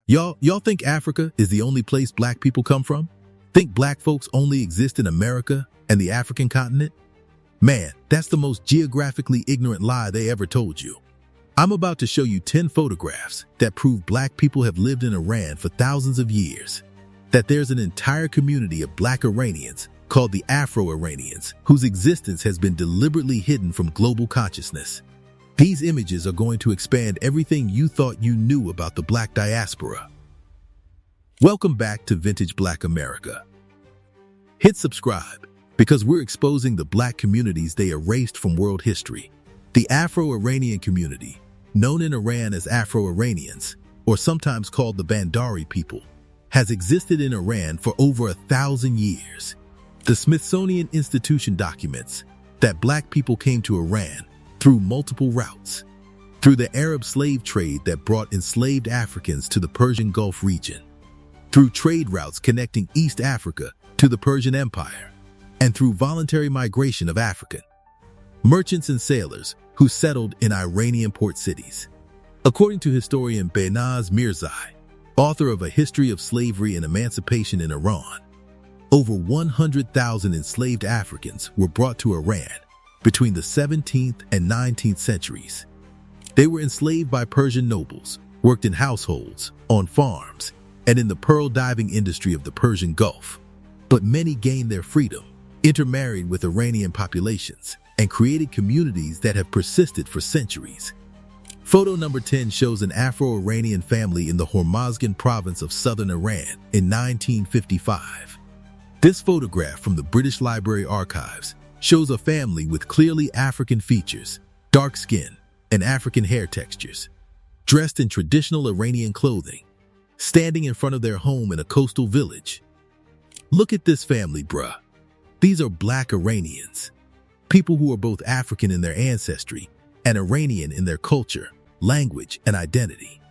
Y'all think Africa is the only place black people come from? Think black folks only exist in America and the African continent? Man, that's the most geographically ignorant lie they ever told you. I'm about to show you 10 photographs that prove black people have lived in Iran for thousands of years. That there's an entire community of black Iranians called the Afro-Iranians, whose existence has been deliberately hidden from global consciousness. These images are going to expand everything you thought you knew about the black diaspora. Welcome back to Vintage Black America. Hit subscribe, because we're exposing the black communities they erased from world history. The Afro-Iranian community, known in Iran as Afro-Iranians, or sometimes called the Bandari people, has existed in Iran for over 1,000 years. The Smithsonian Institution documents that black people came to Iran through multiple routes. Through the Arab slave trade that brought enslaved Africans to the Persian Gulf region. Through trade routes connecting East Africa to the Persian Empire. And through voluntary migration of African merchants and sailors who settled in Iranian port cities. According to historian Behnaz Mirzai, author of A History of Slavery and Emancipation in Iran, over 100,000 enslaved Africans were brought to Iran between the 17th and 19th centuries. They were enslaved by Persian nobles, worked in households, on farms, and in the pearl diving industry of the Persian Gulf. But many gained their freedom, intermarried with Iranian populations, and created communities that have persisted for centuries. Photo number 10 shows an Afro-Iranian family in the Hormozgan province of southern Iran in 1955. This photograph from the British Library Archives shows a family with clearly African features, dark skin, and African hair textures, dressed in traditional Iranian clothing, standing in front of their home in a coastal village. Look at this family, bruh. These are black Iranians, people who are both African in their ancestry and Iranian in their culture, language, and identity.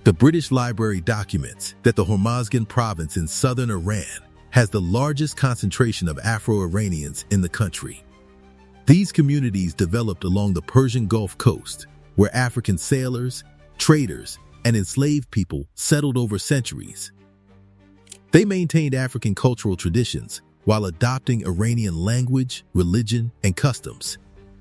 The British Library documents that the Hormozgan province in southern Iran has the largest concentration of Afro-Iranians in the country. These communities developed along the Persian Gulf coast, where African sailors, traders, and enslaved people settled over centuries. They maintained African cultural traditions while adopting Iranian language, religion, and customs,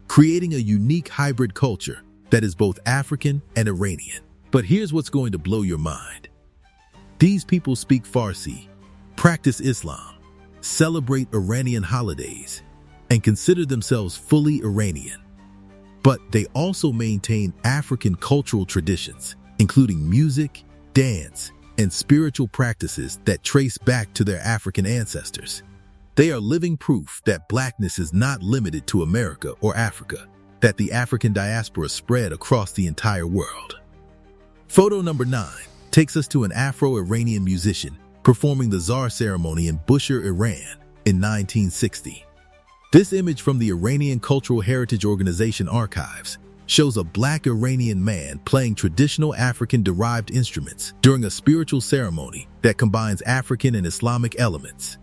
creating a unique hybrid culture that is both African and Iranian. But here's what's going to blow your mind. These people speak Farsi, practice Islam, celebrate Iranian holidays, and consider themselves fully Iranian. But they also maintain African cultural traditions, including music, dance, and spiritual practices that trace back to their African ancestors. They are living proof that blackness is not limited to America or Africa, that the African diaspora spread across the entire world. Photo number 9 takes us to an Afro-Iranian musician performing the Zar ceremony in Bushehr, Iran in 1960. This image from the Iranian Cultural Heritage Organization archives shows a black Iranian man playing traditional African-derived instruments during a spiritual ceremony that combines African and Islamic elements.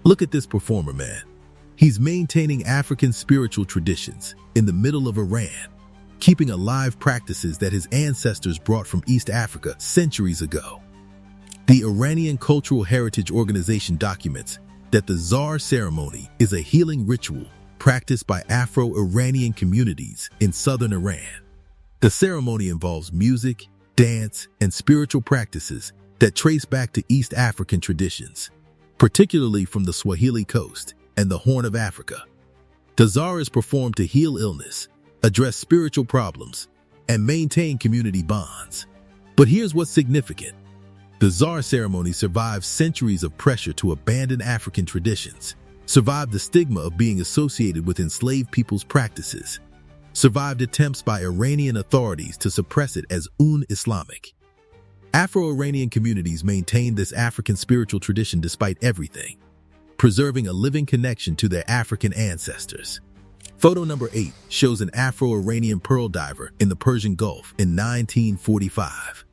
Look at this performer, man. He's maintaining African spiritual traditions in the middle of Iran, keeping alive practices that his ancestors brought from East Africa centuries ago. The Iranian Cultural Heritage Organization documents that the Zar ceremony is a healing ritual practiced by Afro-Iranian communities in southern Iran. The ceremony involves music, dance, and spiritual practices that trace back to East African traditions, particularly from the Swahili coast and the Horn of Africa. The Zar is performed to heal illness, address spiritual problems, and maintain community bonds. But here's what's significant. The Zar ceremony survived centuries of pressure to abandon African traditions, survived the stigma of being associated with enslaved people's practices, survived attempts by Iranian authorities to suppress it as un-Islamic. Afro-Iranian communities maintained this African spiritual tradition despite everything, preserving a living connection to their African ancestors. Photo number 8 shows an Afro-Iranian pearl diver in the Persian Gulf in 1945.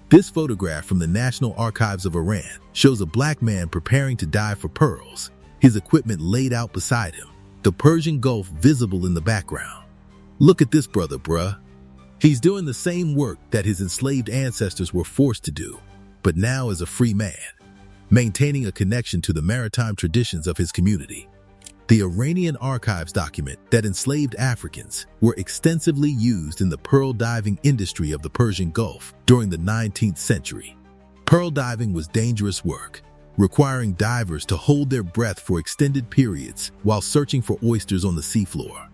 This photograph from the National Archives of Iran shows a black man preparing to dive for pearls, his equipment laid out beside him, the Persian Gulf visible in the background. Look at this brother, bruh. He's doing the same work that his enslaved ancestors were forced to do, but now as a free man, maintaining a connection to the maritime traditions of his community. The Iranian archives document that enslaved Africans were extensively used in the pearl diving industry of the Persian Gulf during the 19th century. Pearl diving was dangerous work, requiring divers to hold their breath for extended periods while searching for oysters on the seafloor.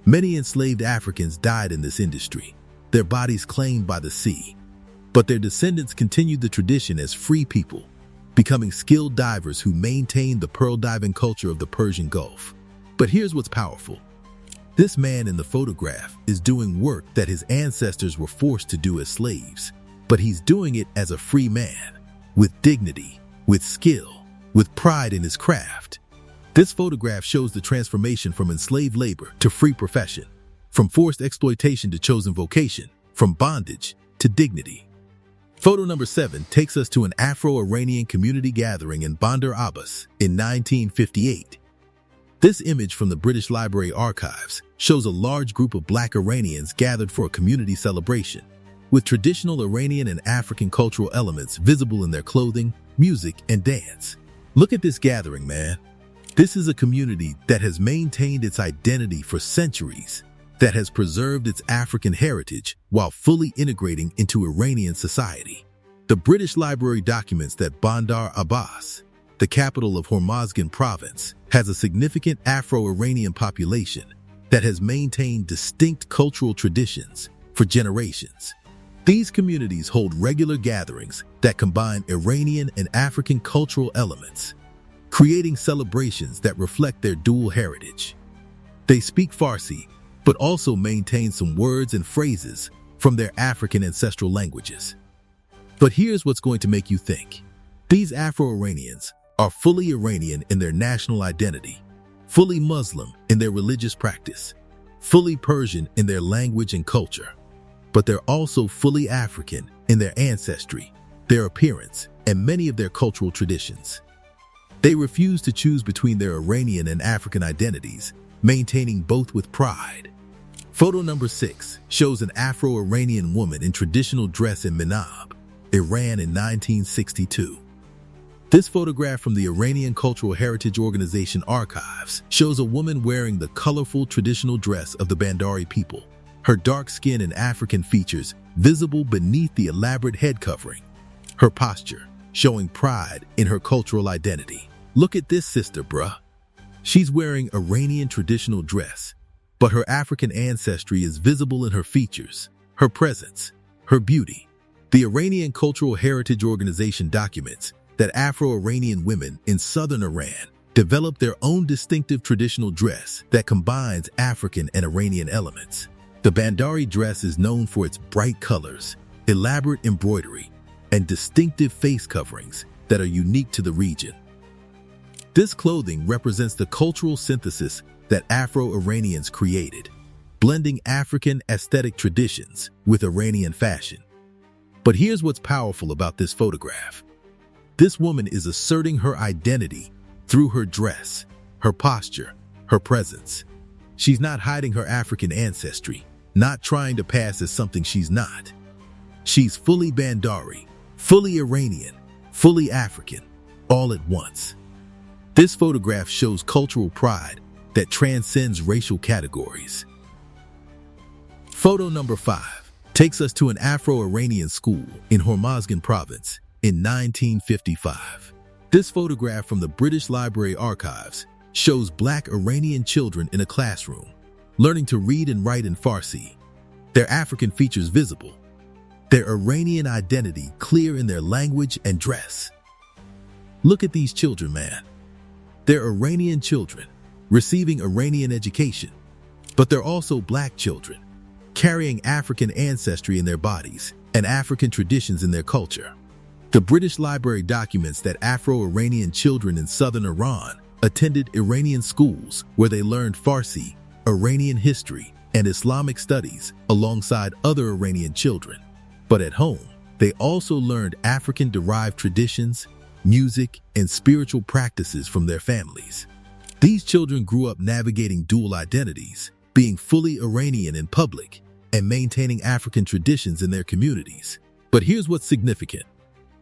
Many enslaved Africans died in this industry, their bodies claimed by the sea. But their descendants continued the tradition as free people, becoming skilled divers who maintained the pearl diving culture of the Persian Gulf. But here's what's powerful. This man in the photograph is doing work that his ancestors were forced to do as slaves, but he's doing it as a free man, with dignity, with skill, with pride in his craft. This photograph shows the transformation from enslaved labor to free profession, from forced exploitation to chosen vocation, from bondage to dignity. Photo number 7 takes us to an Afro-Iranian community gathering in Bandar Abbas in 1958. This image from the British Library archives shows a large group of Black Iranians gathered for a community celebration, with traditional Iranian and African cultural elements visible in their clothing, music, and dance. Look at this gathering, man. This is a community that has maintained its identity for centuries, that has preserved its African heritage while fully integrating into Iranian society. The British Library documents that Bandar Abbas, the capital of Hormozgan province, has a significant Afro-Iranian population that has maintained distinct cultural traditions for generations. These communities hold regular gatherings that combine Iranian and African cultural elements, creating celebrations that reflect their dual heritage. They speak Farsi, but also maintain some words and phrases from their African ancestral languages. But here's what's going to make you think. These Afro-Iranians are fully Iranian in their national identity, fully Muslim in their religious practice, fully Persian in their language and culture. But they're also fully African in their ancestry, their appearance, and many of their cultural traditions. They refuse to choose between their Iranian and African identities, maintaining both with pride. Photo number 6 shows an Afro-Iranian woman in traditional dress in Manab, Iran in 1962. This photograph from the Iranian Cultural Heritage Organization archives shows a woman wearing the colorful traditional dress of the Bandari people, her dark skin and African features visible beneath the elaborate head covering, her posture showing pride in her cultural identity. Look at this sister, bruh. She's wearing Iranian traditional dress, but her African ancestry is visible in her features, her presence, her beauty. The Iranian Cultural Heritage Organization documents that Afro-Iranian women in southern Iran developed their own distinctive traditional dress that combines African and Iranian elements. The Bandari dress is known for its bright colors, elaborate embroidery, and distinctive face coverings that are unique to the region. This clothing represents the cultural synthesis that Afro-Iranians created, blending African aesthetic traditions with Iranian fashion. But here's what's powerful about this photograph. This woman is asserting her identity through her dress, her posture, her presence. She's not hiding her African ancestry, not trying to pass as something she's not. She's fully Bandari, fully Iranian, fully African, all at once. This photograph shows cultural pride that transcends racial categories. Photo number 5 takes us to an Afro-Iranian school in Hormozgan province in 1955. This photograph from the British Library archives shows Black Iranian children in a classroom, learning to read and write in Farsi, their African features visible, their Iranian identity clear in their language and dress. Look at these children, man. They're Iranian children, receiving Iranian education, but they're also Black children, carrying African ancestry in their bodies and African traditions in their culture. The British Library documents that Afro-Iranian children in southern Iran attended Iranian schools where they learned Farsi, Iranian history, and Islamic studies alongside other Iranian children. But at home, they also learned African-derived traditions, music, and spiritual practices from their families. These children grew up navigating dual identities, being fully Iranian in public and maintaining African traditions in their communities. But here's what's significant.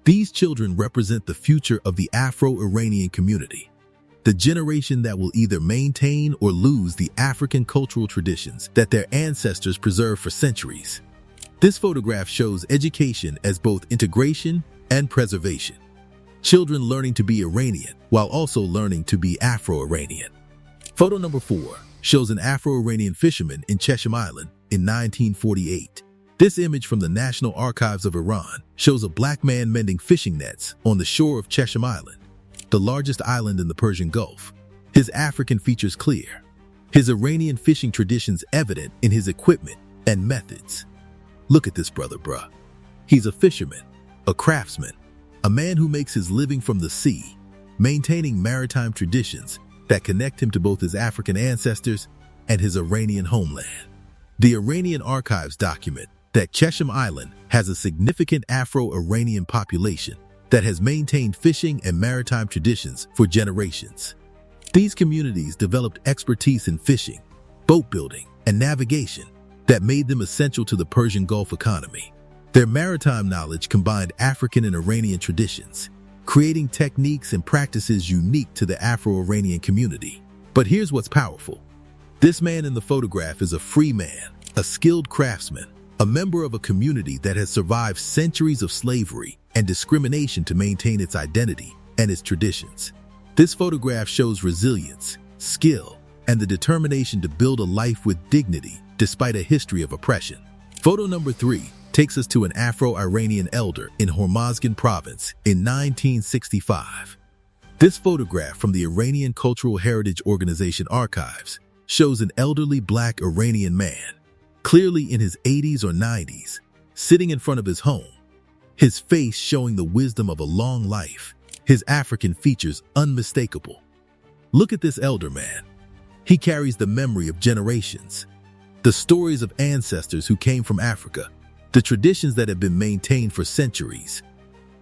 These children represent the future of the Afro-Iranian community, the generation that will either maintain or lose the African cultural traditions that their ancestors preserved for centuries. This photograph shows education as both integration and preservation. Children learning to be Iranian while also learning to be Afro-Iranian. Photo number 4 shows an Afro-Iranian fisherman in Cheshire Island in 1948. This image from the National Archives of Iran shows a black man mending fishing nets on the shore of Cheshire Island, the largest island in the Persian Gulf. His African features clear, his Iranian fishing traditions evident in his equipment and methods. Look at this brother, bruh. He's a fisherman, a craftsman, a man who makes his living from the sea, maintaining maritime traditions that connect him to both his African ancestors and his Iranian homeland. The Iranian archives document that Cheshire Island has a significant Afro-Iranian population that has maintained fishing and maritime traditions for generations. These communities developed expertise in fishing, boat building, and navigation that made them essential to the Persian Gulf economy. Their maritime knowledge combined African and Iranian traditions, creating techniques and practices unique to the Afro-Iranian community. But here's what's powerful. This man in the photograph is a free man, a skilled craftsman, a member of a community that has survived centuries of slavery and discrimination to maintain its identity and its traditions. This photograph shows resilience, skill, and the determination to build a life with dignity despite a history of oppression. Photo number 3 takes us to an Afro-Iranian elder in Hormozgan province in 1965. This photograph from the Iranian Cultural Heritage Organization archives shows an elderly black Iranian man, clearly in his 80s or 90s, sitting in front of his home, his face showing the wisdom of a long life, his African features unmistakable. Look at this elder man. He carries the memory of generations, the stories of ancestors who came from Africa, the traditions that have been maintained for centuries.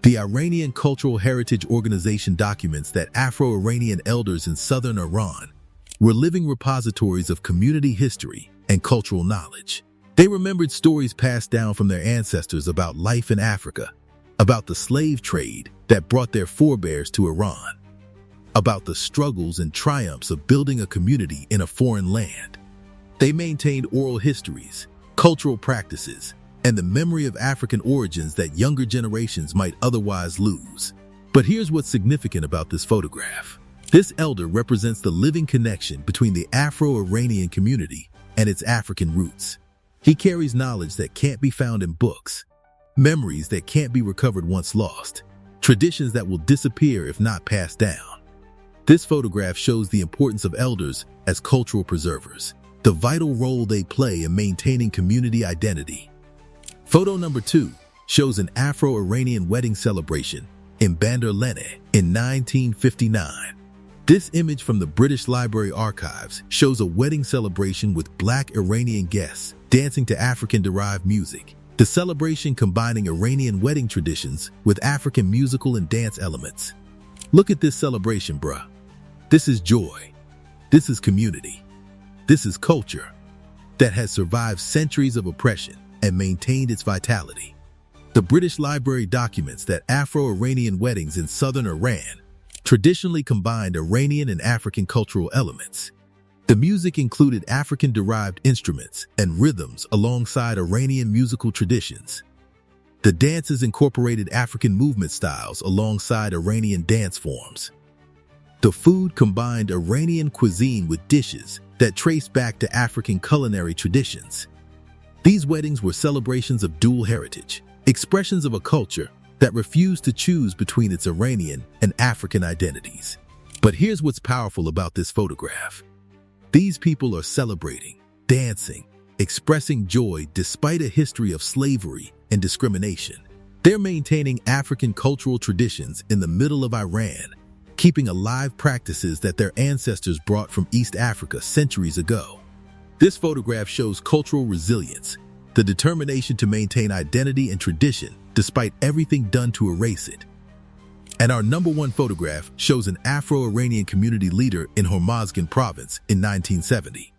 The Iranian Cultural Heritage Organization documents that Afro-Iranian elders in southern Iran were living repositories of community history and cultural knowledge. They remembered stories passed down from their ancestors about life in Africa, about the slave trade that brought their forebears to Iran, about the struggles and triumphs of building a community in a foreign land. They maintained oral histories, cultural practices, and the memory of African origins that younger generations might otherwise lose. But here's what's significant about this photograph. This elder represents the living connection between the Afro-Iranian community and its African roots. He carries knowledge that can't be found in books, memories that can't be recovered once lost, traditions that will disappear if not passed down. This photograph shows the importance of elders as cultural preservers, the vital role they play in maintaining community identity. Photo number 2 shows an Afro-Iranian wedding celebration in Bandari in 1959. This image from the British Library archives shows a wedding celebration with black Iranian guests dancing to African-derived music. The celebration combining Iranian wedding traditions with African musical and dance elements. Look at this celebration, bruh. This is joy. This is community. This is culture that has survived centuries of oppression and maintained its vitality. The British Library documents that Afro-Iranian weddings in southern Iran traditionally combined Iranian and African cultural elements. The music included African-derived instruments and rhythms alongside Iranian musical traditions. The dances incorporated African movement styles alongside Iranian dance forms. The food combined Iranian cuisine with dishes that trace back to African culinary traditions. These weddings were celebrations of dual heritage, expressions of a culture that refused to choose between its Iranian and African identities. But here's what's powerful about this photograph. These people are celebrating, dancing, expressing joy despite a history of slavery and discrimination. They're maintaining African cultural traditions in the middle of Iran, keeping alive practices that their ancestors brought from East Africa centuries ago. This photograph shows cultural resilience, the determination to maintain identity and tradition despite everything done to erase it. And our number 1 photograph shows an Afro-Iranian community leader in Hormozgan province in 1970.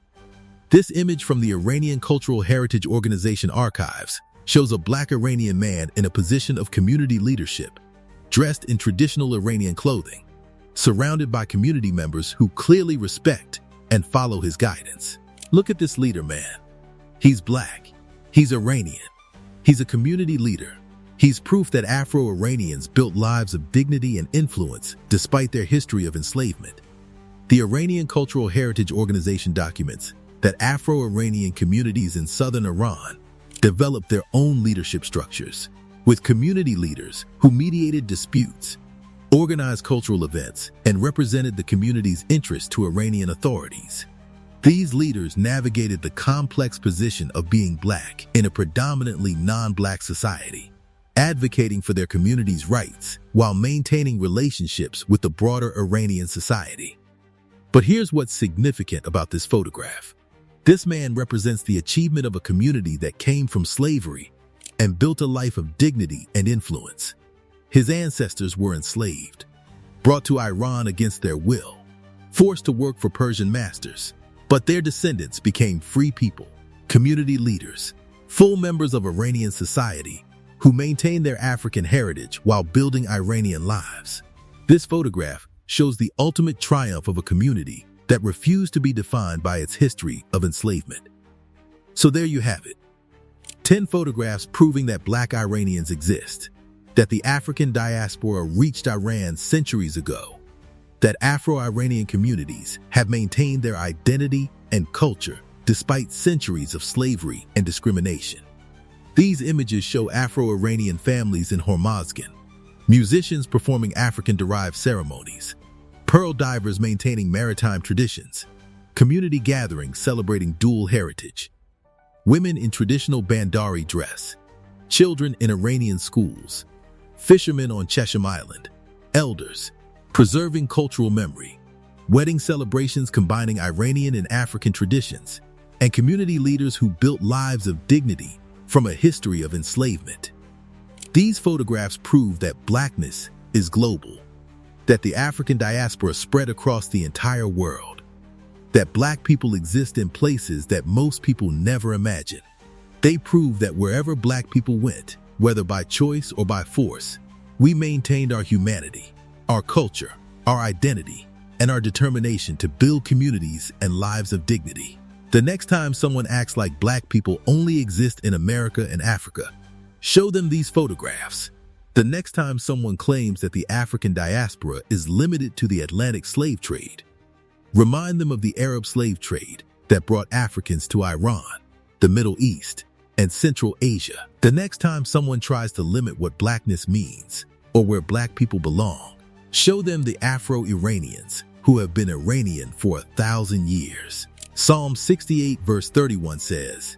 This image from the Iranian Cultural Heritage Organization archives shows a black Iranian man in a position of community leadership, dressed in traditional Iranian clothing, surrounded by community members who clearly respect and follow his guidance. Look at this leader, man. He's black. He's Iranian. He's a community leader. He's proof that Afro-Iranians built lives of dignity and influence despite their history of enslavement. The Iranian Cultural Heritage Organization documents that Afro-Iranian communities in southern Iran developed their own leadership structures, with community leaders who mediated disputes, organized cultural events, and represented the community's interests to Iranian authorities. These leaders navigated the complex position of being black in a predominantly non-black society, advocating for their community's rights while maintaining relationships with the broader Iranian society. But here's what's significant about this photograph. This man represents the achievement of a community that came from slavery and built a life of dignity and influence. His ancestors were enslaved, brought to Iran against their will, forced to work for Persian masters, but their descendants became free people, community leaders, full members of Iranian society who maintained their African heritage while building Iranian lives. This photograph shows the ultimate triumph of a community that refused to be defined by its history of enslavement. So there you have it. 10 photographs proving that black Iranians exist, that the African diaspora reached Iran centuries ago, that Afro-Iranian communities have maintained their identity and culture despite centuries of slavery and discrimination. These images show Afro-Iranian families in Hormozgan, musicians performing African-derived ceremonies, pearl divers maintaining maritime traditions, community gatherings celebrating dual heritage, women in traditional Bandari dress, children in Iranian schools, fishermen on Cheshire Island, elders preserving cultural memory, wedding celebrations combining Iranian and African traditions, and community leaders who built lives of dignity from a history of enslavement. These photographs prove that blackness is global, that the African diaspora spread across the entire world, that black people exist in places that most people never imagined. They prove that wherever black people went, whether by choice or by force, we maintained our humanity, our culture, our identity, and our determination to build communities and lives of dignity. The next time someone acts like black people only exist in America and Africa, show them these photographs. The next time someone claims that the African diaspora is limited to the Atlantic slave trade, remind them of the Arab slave trade that brought Africans to Iran, the Middle East, and Central Asia. The next time someone tries to limit what blackness means or where black people belong, show them the Afro-Iranians who have been Iranian for 1,000 years. Psalm 68 verse 31 says,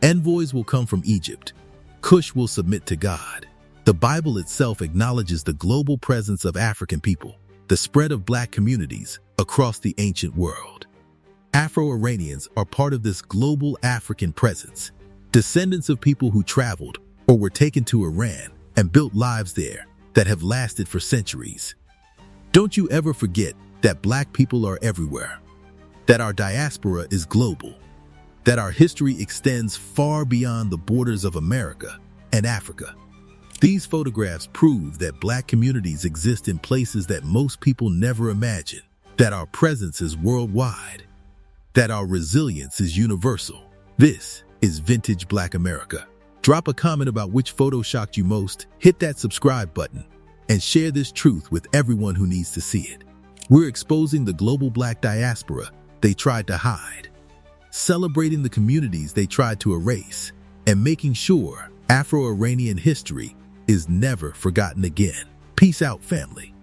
"Envoys will come from Egypt. Cush will submit to God." The Bible itself acknowledges the global presence of African people, the spread of black communities across the ancient world. Afro-Iranians are part of this global African presence, descendants of people who traveled or were taken to Iran and built lives there that have lasted for centuries. Don't you ever forget that black people are everywhere, that our diaspora is global, that our history extends far beyond the borders of America and Africa. These photographs prove that black communities exist in places that most people never imagined, that our presence is worldwide, that our resilience is universal. This is Vintage Black America. Drop a comment about which photo shocked you most, hit that subscribe button, and share this truth with everyone who needs to see it. We're exposing the global black diaspora they tried to hide, celebrating the communities they tried to erase, and making sure Afro-Iranian history is never forgotten again. Peace out, family.